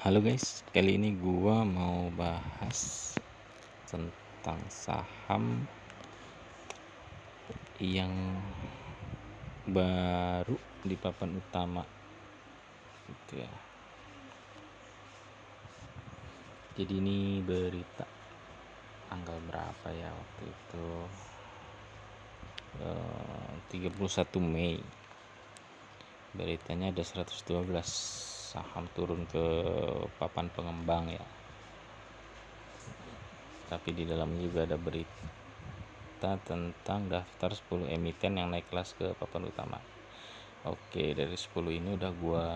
Halo guys, kali ini gua mau bahas tentang saham yang baru di papan utama gitu ya. Jadi ini berita tanggal berapa ya waktu itu, 31 Mei. Beritanya ada 112 saham turun ke papan pengembang ya. Tapi di dalamnya juga ada berita tentang daftar 10 emiten yang naik kelas ke papan utama. Oke, dari 10 ini udah gua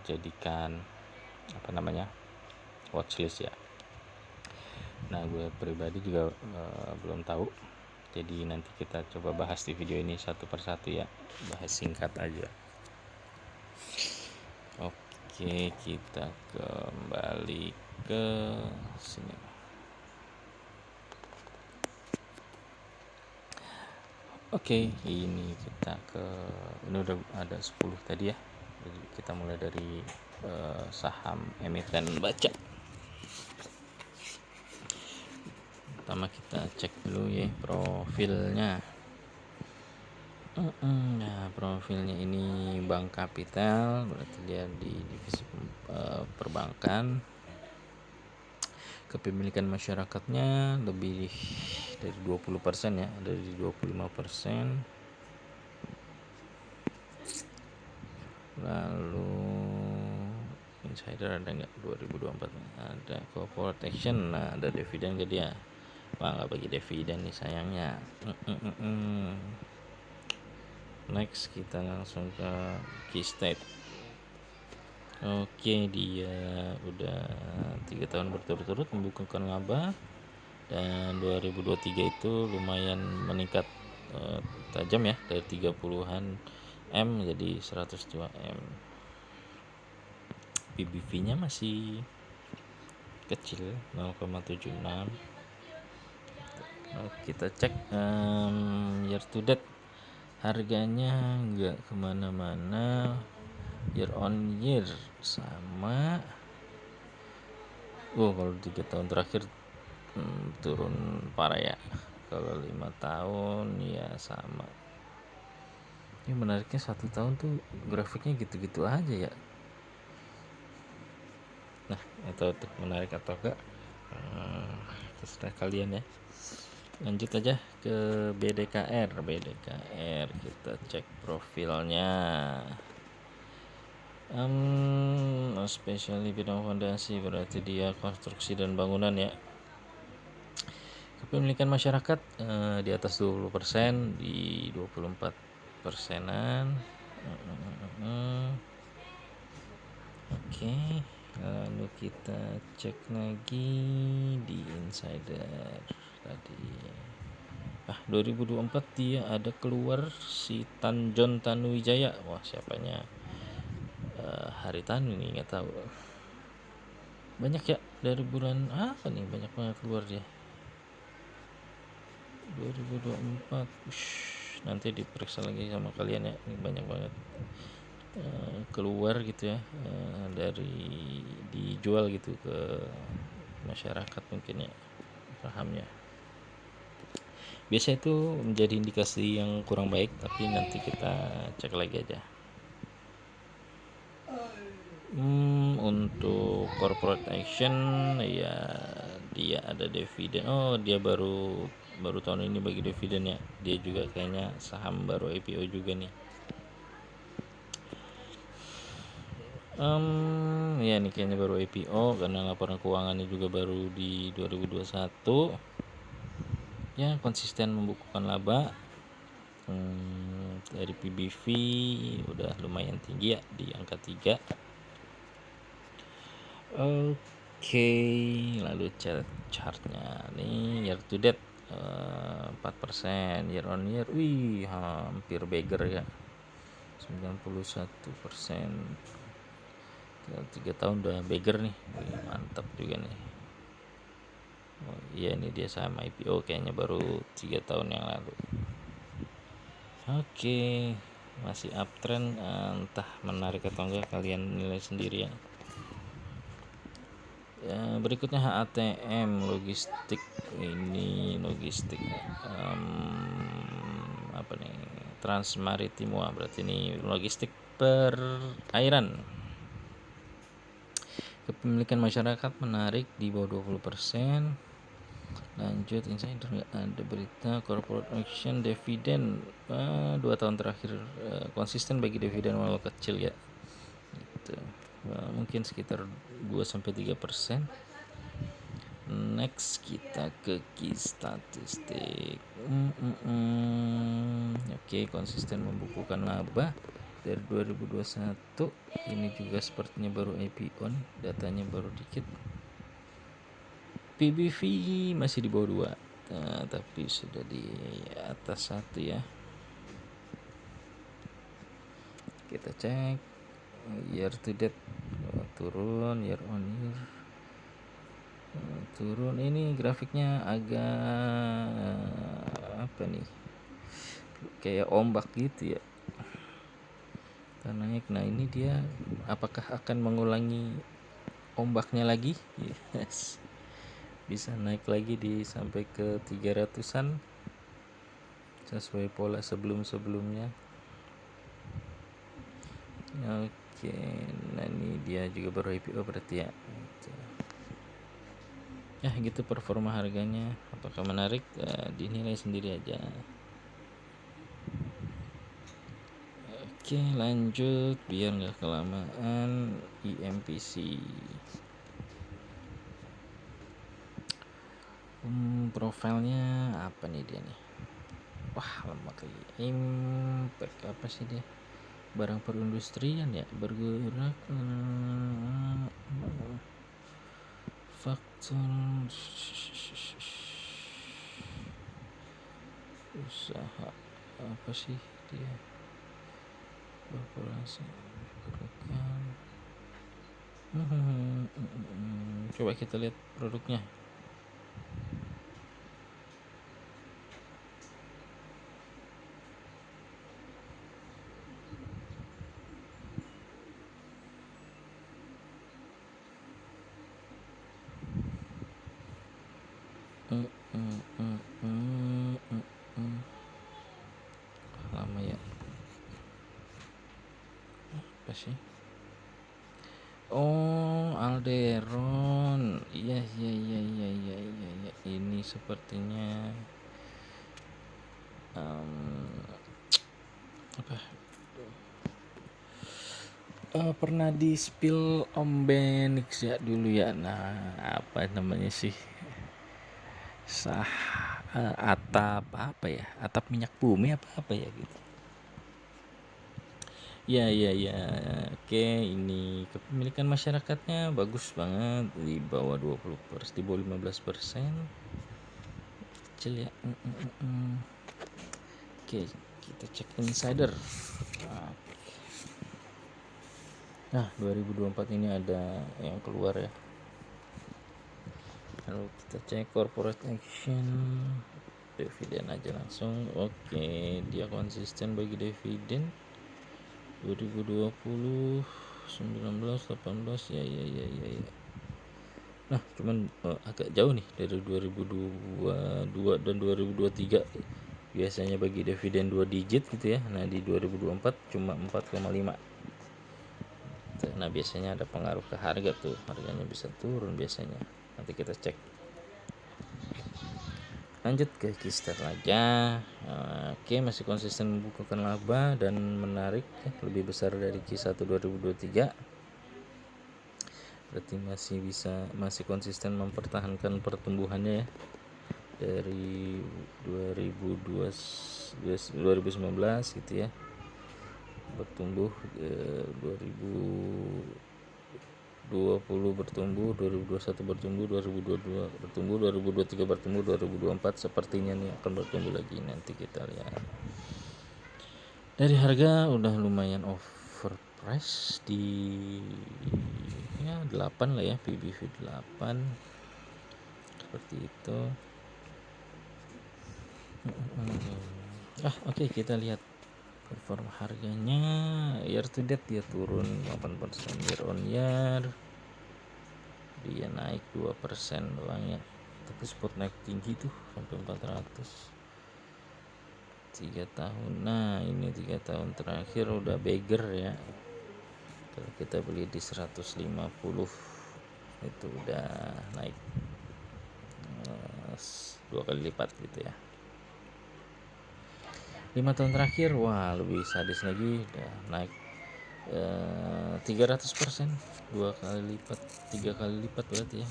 jadikan watchlist ya. Nah, gue pribadi juga belum tahu. Jadi nanti kita coba bahas di video ini satu persatu ya. Bahas singkat aja. Oke, kita kembali ke sini. Oke, ini udah ada 10 tadi ya. Jadi kita mulai dari saham emiten baca. Pertama kita cek dulu ya profilnya. Nah, profilnya ini bank kapital, berarti dia di divisi perbankan. Kepemilikan masyarakatnya lebih dari 20% ya, dari 25%. Lalu insider ada nggak 2024? Ada corporate action. Nah, ada dividen ke dia. Wah, nggak bagi dividen nih sayangnya. Next kita langsung ke key state. Oke, dia udah 3 tahun berturut-turut membukukan laba, dan 2023 itu lumayan meningkat tajam ya, dari 30-an M jadi 102 M. PBV nya masih kecil, 0,76. Kita cek year to date, harganya nggak kemana-mana, year on year sama. Kalau 3 tahun terakhir turun parah ya. Kalau 5 tahun ya sama. Ini menariknya 1 tahun tuh grafiknya gitu-gitu aja ya. Nah, itu tuh menarik atau enggak, terserah kalian ya. Lanjut aja ke BDKR. Kita cek profilnya. Especially bidang fondasi, berarti dia konstruksi dan bangunan ya. Kepemilikan masyarakat di atas 20%, di 24%-an. Oke, lalu kita cek lagi di insider tadi. 2024 dia ada keluar si John Tanuwijaya. Wah, siapanya? Hari Tanu nih, nggak tahu. Banyak ya, dari bulan apa nih banyak banget keluar dia. 2024. Nanti diperiksa lagi sama kalian ya. Ini banyak banget keluar gitu ya, dari dijual gitu ke masyarakat mungkin ya sahamnya. Biasa itu menjadi indikasi yang kurang baik, tapi nanti kita cek lagi aja. Untuk corporate action ya, dia ada dividen. Dia baru tahun ini bagi dividen ya. Dia juga kayaknya saham baru IPO juga nih. Ya ini kayaknya baru IPO karena laporan keuangannya juga baru di 2021. Ya, konsisten membukukan laba. Dari PBV udah lumayan tinggi ya, di angka 3. Oke, lalu chartnya nih year to date 4%, year on year hampir beggar ya, 91%. 3 tahun udah beggar nih. Mantap juga nih. Iya, ini dia saham IPO kayaknya baru 3 tahun yang lalu. Oke, masih uptrend, entah menarik atau enggak, kalian nilai sendiri ya. Berikutnya HATM logistik. Ini logistik apa nih, Transmaritimua, berarti ini logistik perairan. Kepemilikan masyarakat menarik di bawah 20%. Lanjut insider, nggak ada berita. Corporate action dividen 2 tahun terakhir konsisten bagi dividen walau kecil ya, gitu. Mungkin sekitar 2-3%. Next kita ke key statistik. Oke, konsisten membukukan laba dari 2021. Ini juga sepertinya baru IPO nih, datanya baru dikit. PBV masih di bawah 2, tapi sudah di atas 1 ya. Kita cek year to date, turun, year on year turun. Ini grafiknya agak apa nih, kayak ombak gitu ya, kita naik. Nah ini dia, apakah akan mengulangi ombaknya lagi? Yes, bisa naik lagi di sampai ke 300-an sesuai pola sebelum-sebelumnya. Oke, nah ini dia juga baru IPO berarti ya. Ya gitu performa harganya. Apakah menarik? Dinilai sendiri aja. Oke, lanjut biar nggak kelamaan. IMPC. Profilnya apa nih dia nih? Wah, lemot lagi. Impact apa sih dia? Barang perindustrian ya, bergerak faktor usaha apa sih dia? Populasi pergerakan. Coba kita lihat produknya. Lama ya, apa sih? Oh, Alderon. Iya. Ini sepertinya apa? Pernah di spill Om Benix ya dulu ya. Nah, apa namanya sih? Atap apa ya? Atap minyak bumi apa ya gitu. Ya. Oke, ini kepemilikan masyarakatnya bagus banget, di bawah 20%, di bawah 15%. Kecil ya. Oke, kita cek insider. Nah, 2024 ini ada yang keluar ya. Lalu kita cek corporate action, dividen aja langsung. Oke, dia konsisten bagi dividen 2020, 19, 18 ya. Nah, cuman agak jauh nih dari 2022 dan 2023. Biasanya bagi dividen 2 digit gitu ya. Nah, di 2024 cuma 4,5. Nah, biasanya ada pengaruh ke harga tuh, harganya bisa turun biasanya. Nanti kita cek. Lanjut ke Kister aja. Oke, masih konsisten membukukan laba dan menarik ya, lebih besar dari Q1 2023. Berarti masih konsisten mempertahankan pertumbuhannya ya, dari 2019 gitu ya, bertumbuh 2020 bertumbuh, 2021 bertumbuh, 2022 bertumbuh, 2023 bertumbuh, 2024 sepertinya nih akan bertumbuh lagi. Nanti kita lihat. Dari harga udah lumayan overprice di ya 8 lah ya, PBV 8 seperti itu. Oke, kita lihat performa harganya. Year to date dia turun 8%, year on year dia naik 2% doang ya, tapi spot naik tinggi tuh sampai 400 3 tahun. Nah ini 3 tahun terakhir udah beggar ya. Kalau kita beli di 150 itu udah naik 2 kali lipat gitu ya. 5 tahun terakhir wah lebih sadis lagi, udah naik 300%, 2 kali lipat, 3 kali lipat berarti ya.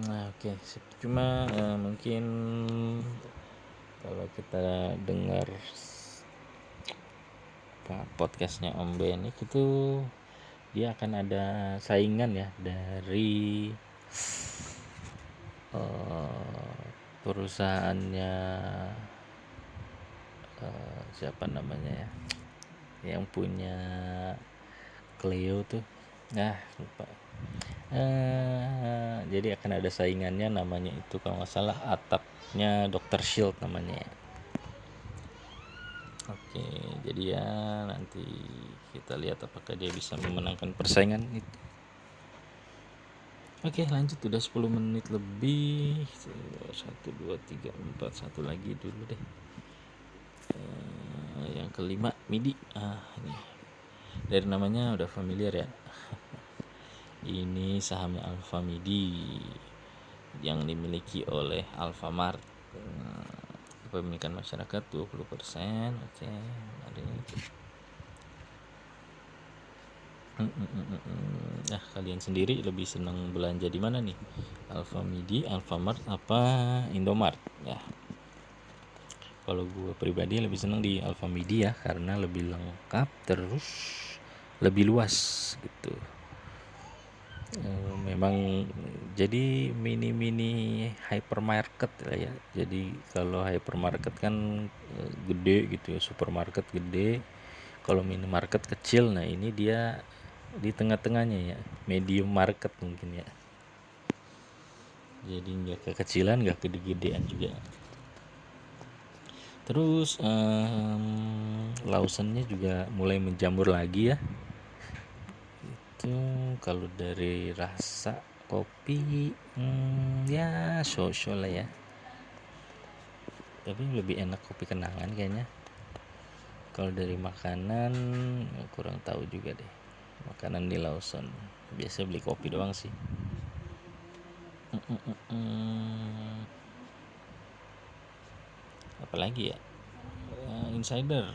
Nah, oke. Cuma mungkin kalau kita dengar podcastnya Om Benik itu dia akan ada saingan ya dari perusahaannya siapa namanya ya, yang punya Cleo tuh, lupa. Jadi akan ada saingannya, namanya itu kalau nggak salah atapnya Dr. Shield namanya ya. Oke, jadi ya nanti kita lihat apakah dia bisa memenangkan persaingan itu. Oke, lanjut, udah 10 menit lebih. 1 2 3 4, satu lagi dulu deh. Yang kelima MIDI. Ini dari namanya udah familiar ya. Ini sahamnya Alfamidi yang dimiliki oleh Alfamart. Kepemilikan masyarakat 20%. Oke, ada itu. Kalian sendiri lebih senang belanja di mana nih? Alfamidi, Alfamart apa Indomart? Ya. Kalau gue pribadi lebih senang di Alfamidi ya, karena lebih lengkap terus lebih luas gitu. Memang jadi mini hypermarket lah ya. Jadi kalau hypermarket kan gede gitu ya, supermarket gede. Kalau minimarket kecil, nah ini dia di tengah-tengahnya ya, medium market mungkin ya. Jadi nggak kekecilan, nggak gede-gedean juga. Terus Lawsonnya juga mulai menjamur lagi ya. Itu kalau dari rasa kopi ya so-so lah ya, tapi lebih enak kopi kenangan kayaknya. Kalau dari makanan kurang tahu juga deh, makanan di Lawson biasa beli kopi doang sih. Apalagi ya, insider.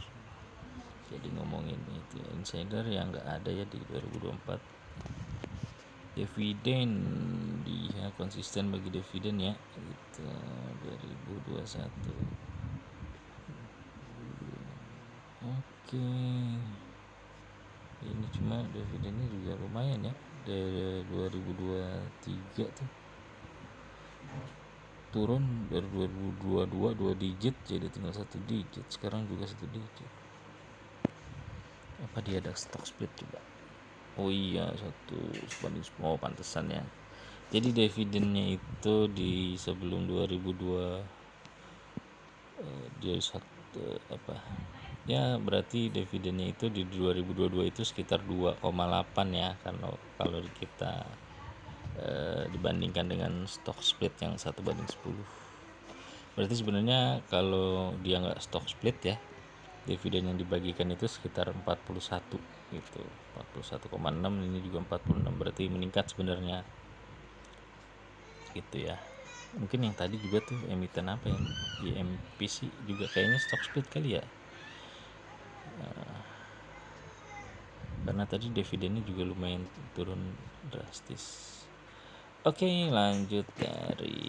Jadi ngomongin itu insider yang nggak ada ya di 2024. Dividen, dia konsisten bagi dividen ya, itu 2021. Oke, ini cuma dividennya juga lumayan ya, dari 2023 tuh turun dari 2022 2 digit jadi tinggal 1 digit, sekarang juga 1 digit. Apa dia ada stock split juga? Oh iya, 1/10, pantesan ya. Jadi dividennya itu di sebelum 2002 dia ya berarti dividennya itu di 2022 itu sekitar 2,8 ya, karena kalau kita dibandingkan dengan stock split yang 1/10. Berarti sebenarnya kalau dia nggak stock split ya, dividen yang dibagikan itu sekitar 41 gitu, 41,6, ini juga 46, berarti meningkat sebenarnya gitu ya. Mungkin yang tadi juga tuh emiten apa ya, IMPC juga kayaknya stock split kali ya, karena tadi dividennya juga lumayan turun drastis. Oke, lanjut dari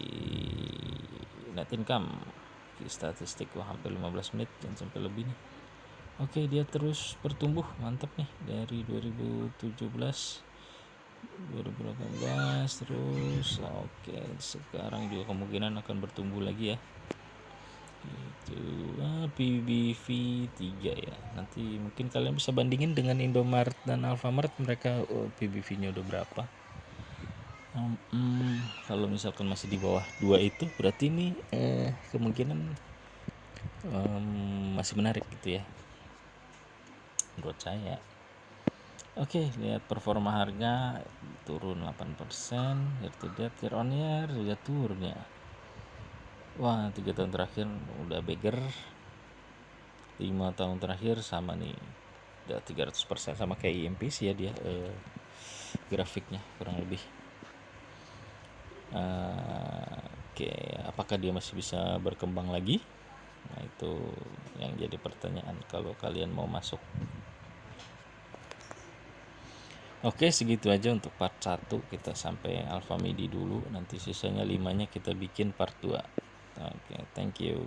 net income statistik. Hampir 15 menit dan sampai lebih nih. Oke, dia terus bertumbuh, mantap nih, dari 2017 2018 terus. Oke, sekarang juga kemungkinan akan bertumbuh lagi ya. Itu PBV 3 ya. Nanti mungkin kalian bisa bandingin dengan Indomart dan Alfamart, mereka PBV-nya udah berapa. Kalau misalkan masih di bawah 2 itu berarti ini kemungkinan masih menarik gitu ya menurut saya. Oke, lihat performa harga turun 8%, year to date, year on year juga turun ya. Wah, 3 tahun terakhir udah beggar. 5 tahun terakhir sama nih, udah 300% sama kayak IMP sih ya dia, grafiknya kurang lebih. Oke, apakah dia masih bisa berkembang lagi? Nah, itu yang jadi pertanyaan kalau kalian mau masuk. Oke, segitu aja untuk part 1. Kita sampai Alpha Midi dulu. Nanti sisanya 5-nya kita bikin part 2. Oke, thank you.